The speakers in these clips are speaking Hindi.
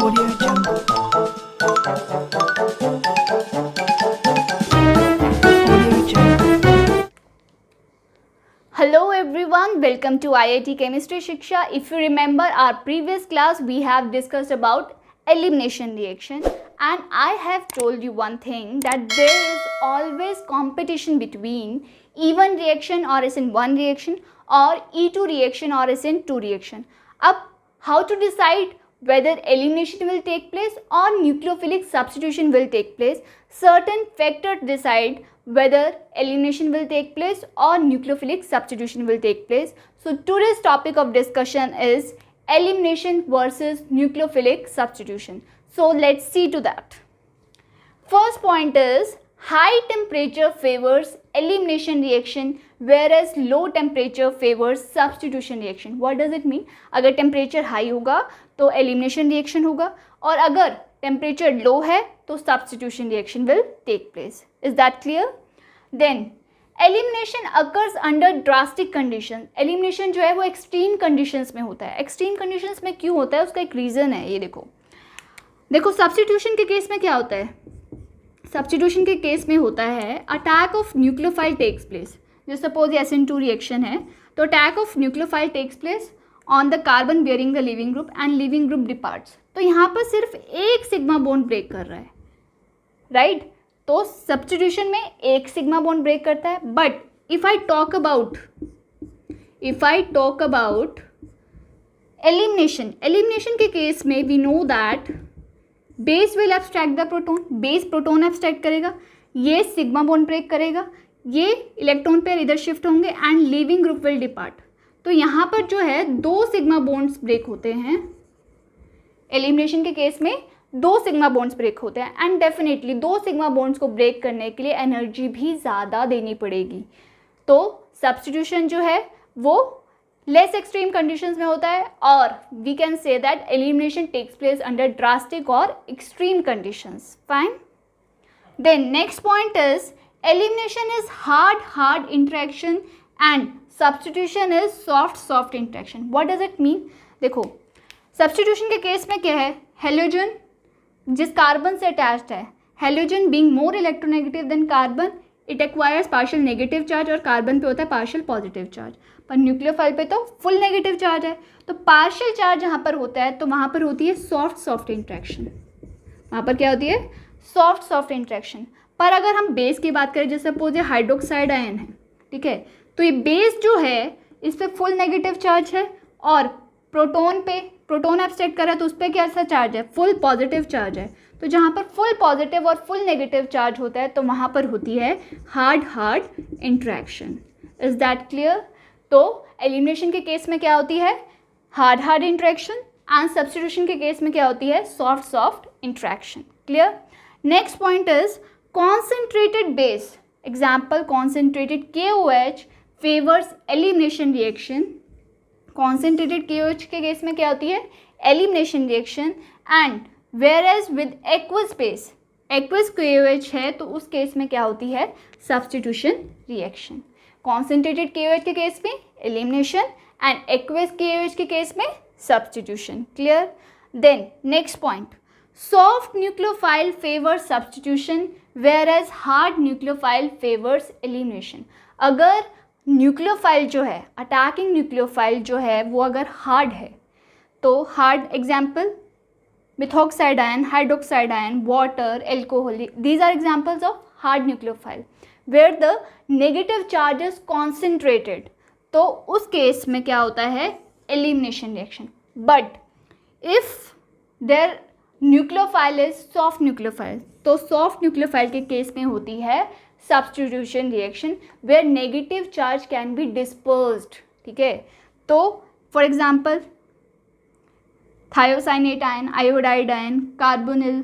Audio Jungle. Audio Jungle. Hello everyone, welcome to IIT Chemistry Shiksha. If you remember our previous class, we have discussed about elimination reaction, and I have told you one thing, that there is always competition between E1 reaction or SN1 reaction or E2 reaction or SN2 reaction. Up how to decide whether elimination will take place or nucleophilic substitution will take place? Certain factors decide whether elimination will take place or nucleophilic substitution will take place. So today's topic of discussion is elimination versus nucleophilic substitution. So let's see to that. First point is high temperature favors elimination reaction whereas low temperature favors substitution reaction. What does it mean? अगर temperature high होगा तो elimination reaction होगा, और अगर temperature low है तो substitution reaction will take place. Is that clear? Then elimination occurs under drastic conditions. Elimination जो है वो extreme conditions में होता है. Extreme conditions में क्यों होता है उसका एक reason है. ये देखो substitution के केस में क्या होता है? सब्स्टिट्यूशन के केस में होता है attack of nucleophile takes place. जो सपोज SN2 रिएक्शन है तो attack of nucleophile takes place on the carbon bearing the leaving group and leaving group departs. तो यहाँ पर सिर्फ एक सिग्मा बॉन्ड ब्रेक कर रहा है, राइट? तो सब्स्टिट्यूशन में एक सिग्मा बॉन्ड ब्रेक करता है. But if I talk about elimination के केस में we know that base will abstract the proton. Base proton abstract करेगा, ये सिग्मा बॉन्ड ब्रेक करेगा, ये इलेक्ट्रॉन पेयर इधर शिफ्ट होंगे and leaving group will depart. तो यहाँ पर जो है दो सिग्मा बॉन्ड्स ब्रेक होते हैं. एलिमिनेशन के केस में दो सिग्मा बॉन्ड्स ब्रेक होते हैं एंड डेफिनेटली दो सिग्मा बॉन्ड्स को ब्रेक करने के लिए एनर्जी भी ज़्यादा देनी पड़ेगी. तो सब्स्टिट्यूशन जो है वो लेस एक्सट्रीम कंडीशंस में होता है, और we can say that elimination takes place under drastic और extreme conditions. Fine. Then next point is elimination is hard interaction and substitution is soft interaction. What does it mean? देखो सब्स्टिट्यूशन के केस में क्या है, हेलोजन जिस कार्बन से अटैच्ड है, halogen being more electronegative than carbon, it acquires partial negative charge, और कार्बन पे होता है पार्शियल पॉजिटिव चार्ज. पर न्यूक्लियोफाइल पे तो फुल नेगेटिव चार्ज है. तो पार्शियल चार्ज जहाँ पर होता है तो वहाँ पर होती है सॉफ्ट इंट्रैक्शन. वहाँ पर क्या होती है? Soft interaction. पर अगर हम बेस की बात करें, जैसे सपोज ये हाइड्रोक्साइड आयन है, ठीक है, तो ये बेस जो है इस पर फुल नेगेटिव चार्ज है, और प्रोटोन एब्स्ट्रैक्ट कर रहा है तो उस पर क्या सा चार्ज है? फुल पॉजिटिव चार्ज है. तो जहाँ पर फुल पॉजिटिव और फुल नेगेटिव चार्ज होता है तो वहाँ पर होती है hard interaction. Is that clear? तो एलिमिनेशन के केस में क्या होती है? हार्ड इंट्रैक्शन, एंड सब्स्टिट्यूशन के केस में क्या होती है? Soft interaction. Clear? Next point is concentrated base. Example concentrated KOH favours elimination reaction. Concentrated KOH के केस में क्या होती है? Elimination reaction. And whereas with aqueous base, aqueous KOH है तो उस केस में क्या होती है? Substitution reaction. कॉन्सेंट्रेटेड KOH के केस में एलिमिनेशन एंड aqueous KOH के केस में substitution. Clear? Then next point, soft nucleophile favours substitution whereas hard nucleophile favours elimination. अगर न्यूक्लियोफाइल जो है, अटैकिंग न्यूक्लियोफाइल जो है वो अगर हार्ड है तो hard example methoxide ion, hydroxide ion, water, alcohol, these are examples of hard nucleophile where the negative charge is concentrated. तो उस केस में क्या होता है? elimination reaction. But if their nucleophile is soft nucleophile, तो soft nucleophile के केस में होती है substitution reaction where negative charge can be dispersed. ठीक है, तो for example thiocyanate ion, iodide ion, carbonyl,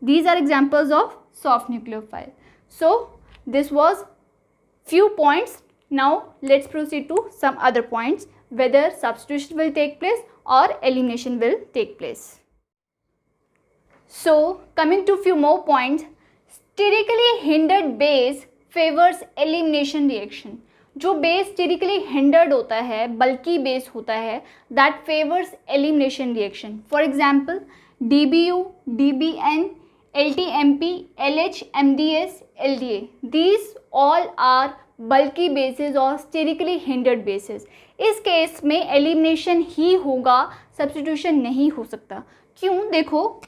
these are examples of soft nucleophile. So this was few points. Now let's proceed to some other points, whether substitution will take place or elimination will take place. So coming to few more points, sterically hindered base favors elimination reaction. जो बेस स्टेरिकली हिंडर्ड होता है, बल्कि बेस होता है, that favours elimination reaction. For example DBU, DBN, LTMP, LH, MDS, LDA. These all are bulky bases और sterically hindered bases. इस केस में एलिमिनेशन ही होगा, सब्स्टिट्यूशन नहीं हो सकता. क्यों? देखो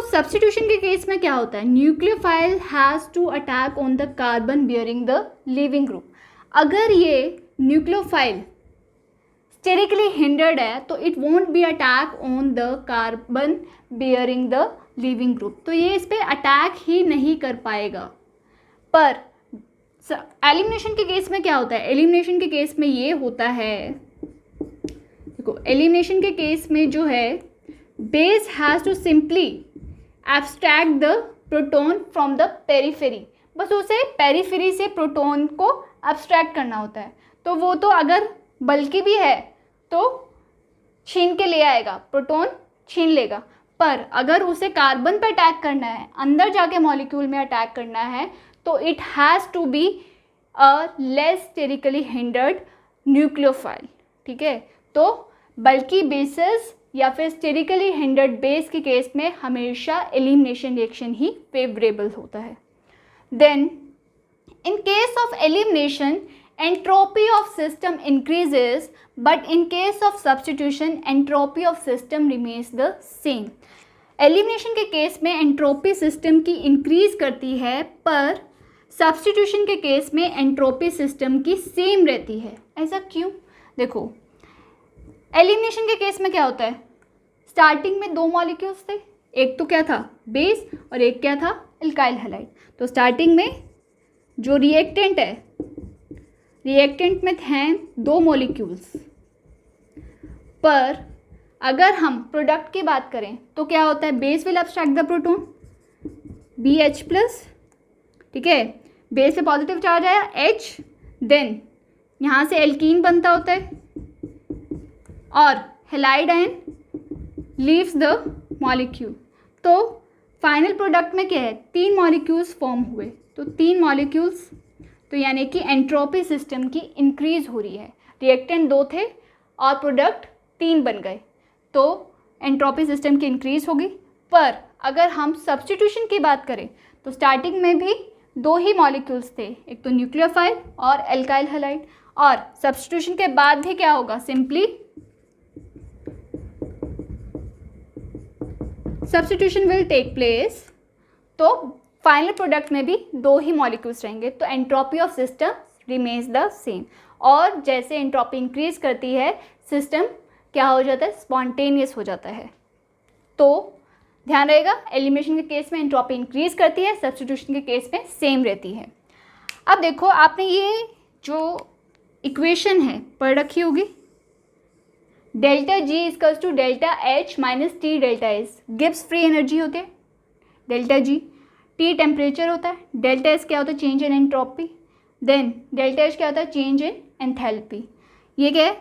सब्स्टिट्यूशन के केस में क्या होता है, nucleophile has to attack on the carbon bearing the leaving group. अगर ये न्यूक्लियोफाइल स्टेरिकली हिंडर्ड है तो it won't be attack on the carbon bearing the leaving group, तो ये इस पर अटैक ही नहीं कर पाएगा. पर एलिमिनेशन के केस में क्या होता है, एलिमिनेशन के केस में ये होता है, देखो एलिमिनेशन के केस में जो है base has to simply abstract the proton from the periphery. बस उसे पेरीफेरी से प्रोटॉन को एब्स्ट्रैक्ट करना होता है. तो वो तो अगर बल्कि भी है तो छीन के ले आएगा, प्रोटॉन छीन लेगा. पर अगर उसे कार्बन पे अटैक करना है, अंदर जाके मॉलिक्यूल में अटैक करना है, तो it has to be a less sterically hindered nucleophile. ठीक है, तो बल्कि बेसेस या फिर स्टेरिकली हिंडर्ड बेस के केस में हमेशा एलिमिनेशन रिएक्शन ही फेवरेबल होता है. Then in case of elimination entropy of system increases, but in case of substitution entropy of system remains the same. Elimination के केस में एंट्रोपी सिस्टम की इंक्रीज करती है, पर सब्स्टिट्यूशन के केस में एंट्रोपी सिस्टम की सेम रहती है. ऐसा क्यों? देखो एलिमिनेशन के केस में क्या होता है, स्टार्टिंग में दो मॉलिक्यूल्स थे, एक तो क्या था बेस और एक क्या था एल्काइल हैलाइड. तो स्टार्टिंग में जो रिएक्टेंट है, रिएक्टेंट में हैं दो मॉलिक्यूल्स, पर अगर हम प्रोडक्ट की बात करें तो क्या होता है, base will abstract the proton BH+. ठीक है, बेस पे पॉजिटिव चार्ज आया H, देन यहाँ से एल्कीन बनता होता है और halide ion leaves the molecule. तो फाइनल प्रोडक्ट में क्या है, तीन मॉलिक्यूल्स फॉर्म हुए. तो तीन मॉलिक्यूल्स, तो यानी कि एंट्रोपी सिस्टम की इंक्रीज हो रही है. रिएक्टेंट दो थे और प्रोडक्ट तीन बन गए, तो एंट्रोपी सिस्टम की इंक्रीज होगी. पर अगर हम सब्स्टिट्यूशन की बात करें तो स्टार्टिंग में भी दो ही मॉलिक्यूल्स थे, एक तो न्यूक्लियोफाइल और एल्काइल हैलाइड, और सब्स्टिट्यूशन के बाद भी क्या होगा, simply substitution will take place. तो फाइनल प्रोडक्ट में भी दो ही मॉलिक्यूल्स रहेंगे, तो entropy of system remains the same. और जैसे एंट्रोपी इंक्रीज करती है, सिस्टम क्या हो जाता है, स्पॉन्टेनियस हो जाता है. तो ध्यान रहेगा, एलिमिनेशन के केस में एंट्रोपी इंक्रीज करती है, सब्स्टिट्यूशन के केस में सेम रहती है. अब देखो आपने ये जो इक्वेशन है पढ़ रखी होगी, ΔG equals to ΔH minus T ΔS. Gibbs free energy होते हैं, ΔG. T टेम्परेचर होता है, ΔS क्या होता है, change in entropy. Then ΔH क्या होता है, चेंज इन एंथैल्पी. ये क्या है,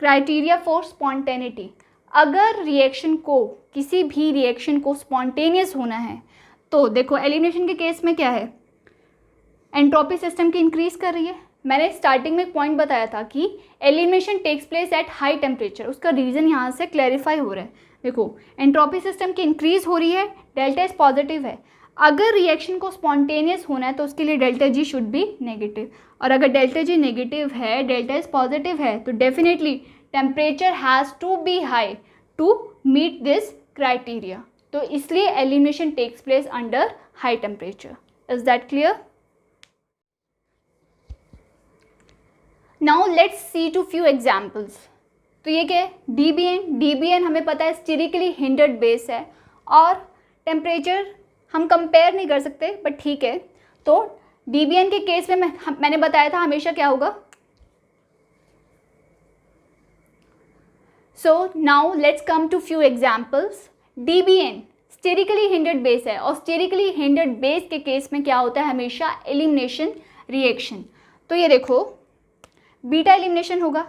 क्राइटेरिया फॉर स्पॉन्टेनिटी. अगर रिएक्शन को, किसी भी रिएक्शन को स्पॉन्टेनियस होना है, तो देखो एलिमिनेशन के केस में क्या है, एंट्रोपी सिस्टम की इंक्रीज कर रही है. मैंने स्टार्टिंग में एक पॉइंट बताया था कि elimination takes place at high temperature, उसका रीज़न यहाँ से क्लैरिफाई हो रहा है. देखो एंट्रोपी सिस्टम की इंक्रीज हो रही है, ΔS पॉजिटिव है. अगर रिएक्शन को स्पॉन्टेनियस होना है तो उसके लिए ΔG शुड बी नेगेटिव, और अगर ΔG नेगेटिव है, ΔS पॉजिटिव है, तो definitely temperature has to be high to meet this criteria. तो इसलिए elimination takes place under high temperature. Is that clear? Now let's see to few examples. तो ये क्या है, DBN हमें पता है स्टेरिकली हिंडर्ड बेस है, और टेम्परेचर हम कंपेयर नहीं कर सकते, बट ठीक है. तो DBN के केस में मैंने बताया था हमेशा क्या होगा. So now let's come to few examples. DBN sterically hindered base है, और स्टेरिकली हिंडर्ड बेस के केस में क्या होता है, हमेशा एलिमिनेशन रिएक्शन. तो ये देखो बीटा एलिमिनेशन होगा.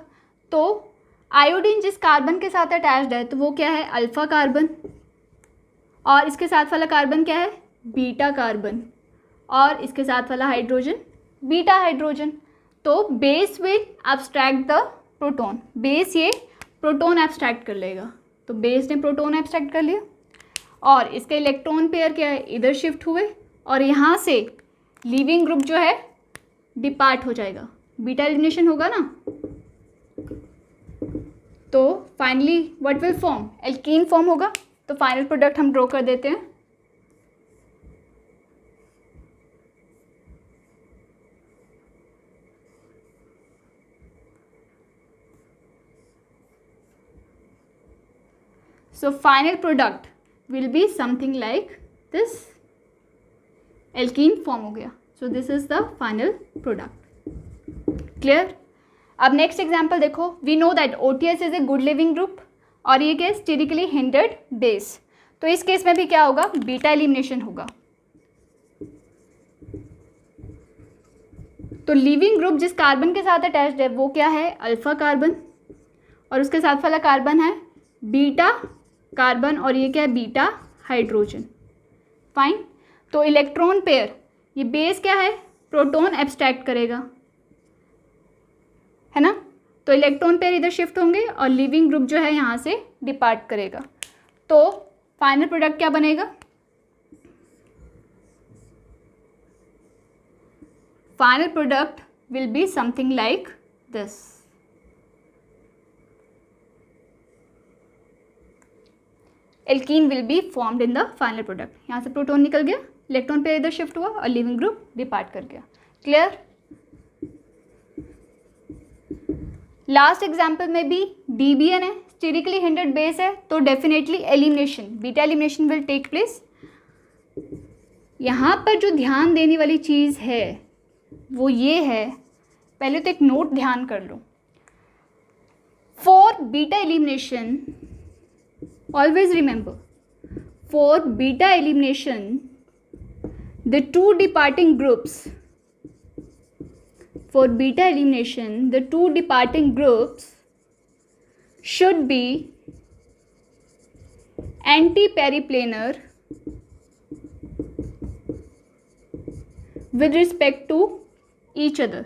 तो आयोडीन जिस कार्बन के साथ अटैच्ड है, तो वो क्या है, अल्फा कार्बन, और इसके साथ वाला कार्बन क्या है, बीटा कार्बन, और इसके साथ वाला हाइड्रोजन बीटा हाइड्रोजन. तो base will abstract the proton, base ये प्रोटॉन एब्स्ट्रैक्ट कर लेगा. तो बेस ने प्रोटोन एब्स्ट्रैक्ट कर लिया और इसके इलेक्ट्रॉन पेयर क्या है, इधर शिफ्ट हुए और यहाँ से लीविंग ग्रुप जो है डिपार्ट हो जाएगा, बीटा एलिमिनेशन होगा ना। तो finally what will form, alkene form होगा। तो फाइनल प्रोडक्ट हम ड्रॉ कर देते हैं। So final product will be something like this, alkene form हो गया। So this is the final product, clear। अब नेक्स्ट एग्जाम्पल देखो, we know that OTS is a good living group और ये क्या स्टेरिकली हिंडर्ड बेस। तो इस केस में भी क्या होगा, बीटा एलिमिनेशन होगा। तो लिविंग ग्रुप जिस कार्बन के साथ अटैच्ड है वो क्या है, अल्फा कार्बन, और उसके साथ वाला कार्बन है बीटा कार्बन और ये क्या है, बीटा हाइड्रोजन। फाइन। तो इलेक्ट्रॉन पेयर, ये बेस क्या है, प्रोटॉन एब्स्ट्रैक्ट करेगा, है ना। तो इलेक्ट्रॉन पेयर इधर शिफ्ट होंगे और लिविंग ग्रुप जो है यहाँ से डिपार्ट करेगा। तो फाइनल प्रोडक्ट क्या बनेगा, final product will be something like this. Alkene will be formed in the final product. यहाँ से प्रोटॉन निकल गया, इलेक्ट्रॉन पेयर इधर शिफ्ट हुआ और लिविंग ग्रुप डिपार्ट कर गया। क्लियर। लास्ट एग्जाम्पल में भी DBN है, स्टेरिकली हिंडर्ड बेस है, तो definitely elimination, beta elimination will take place. यहाँ पर जो ध्यान देने वाली चीज़ है वो ये है, पहले तो एक नोट ध्यान कर लो, for beta elimination always remember, for beta elimination the two departing groups, for beta elimination the two departing groups should be anti-periplanar with respect to each other.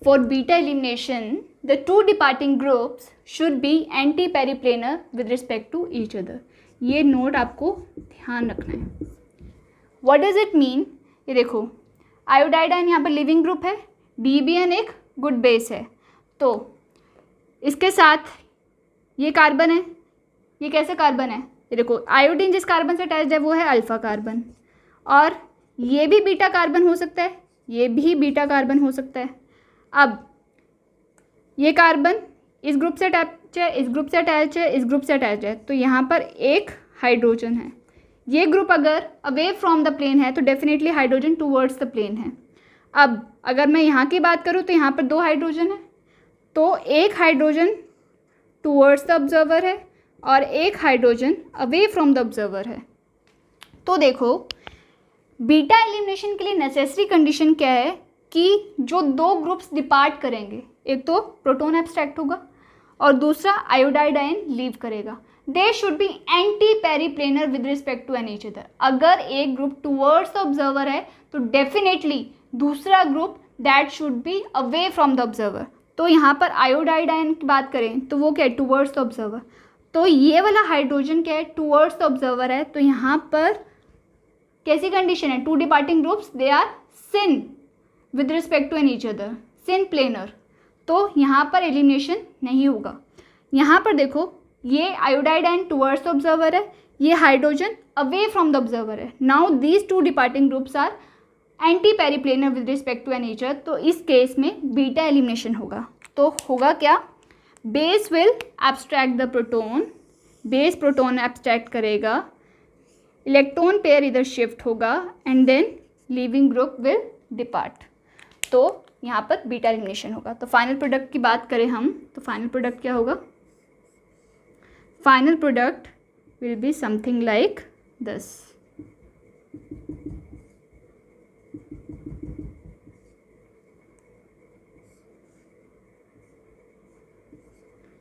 For beta elimination, the two departing groups should be anti-periplanar with respect to each other. ये नोट आपको ध्यान रखना है। What does it mean? ये देखो, आयोडाइड आयन यहाँ पर लिविंग ग्रुप है, DBN एक गुड बेस है, तो इसके साथ ये कार्बन है, ये कैसे कार्बन है, ये देखो आयोडीन जिस कार्बन से अटैच्ड है वो है अल्फा कार्बन, और ये भी बीटा कार्बन हो सकता है, ये भी बीटा कार्बन हो सकता है। अब ये कार्बन इस ग्रुप से अटैच है, इस ग्रुप से अटैच है, इस ग्रुप से अटैच है, तो यहाँ पर एक हाइड्रोजन है। ये ग्रुप अगर अवे फ्रॉम द प्लेन है तो definitely hydrogen towards the plane है। अब अगर मैं यहाँ की बात करूँ तो यहाँ पर दो हाइड्रोजन है, तो एक हाइड्रोजन टूवर्ड्स द ऑब्जर्वर है और एक hydrogen away from the observer है। तो देखो बीटा एलिमिनेशन के लिए नेसेसरी कंडीशन क्या है कि जो दो ग्रुप्स डिपार्ट करेंगे, एक तो प्रोटॉन एब्स्ट्रैक्ट होगा और दूसरा आयोडाइड आयन लीव करेगा, they should be anti periplanar with respect to an each other. अगर एक ग्रुप टूवर्ड्स द ऑब्जर्वर है तो डेफिनेटली दूसरा group that should be away from the observer. तो यहाँ पर आयोडाइड आयन की बात करें तो वो क्या है, टूवर्ड्स द ऑब्जर्वर। तो ये वाला हाइड्रोजन क्या है, टूवर्ड्स द ऑब्जर्वर है, तो यहाँ पर कैसी कंडीशन है, two departing groups they are syn with respect to an each other, syn planar, तो यहाँ पर एलिमिनेशन नहीं होगा। यहाँ पर देखो ये iodide ion towards the observer है, ये hydrogen away from the observer है। Now these two departing groups are anti periplanar with respect to an each other, तो इस केस में बीटा एलिमिनेशन होगा। तो होगा क्या, base will abstract the proton, base proton abstract करेगा, इलेक्ट्रॉन पेयर इधर शिफ्ट होगा and then leaving group will depart, तो यहाँ पर बीटा एलिमिनेशन होगा। तो फाइनल प्रोडक्ट की बात करें हम, तो फाइनल प्रोडक्ट क्या होगा, final product will be something like this.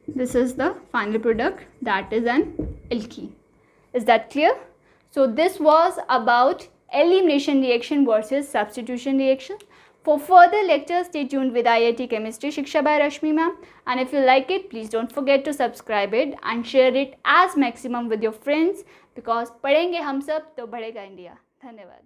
This is the final product, that is an alkene. Is that clear? So this was about elimination reaction versus substitution reaction. For further lectures, stay tuned with IIT Chemistry Shiksha by Rashmi ma'am. And if you like it, please don't forget to subscribe it and share it as maximum with your friends, because पढ़ेंगे हम सब तो बढ़ेगा इंडिया. धन्यवाद.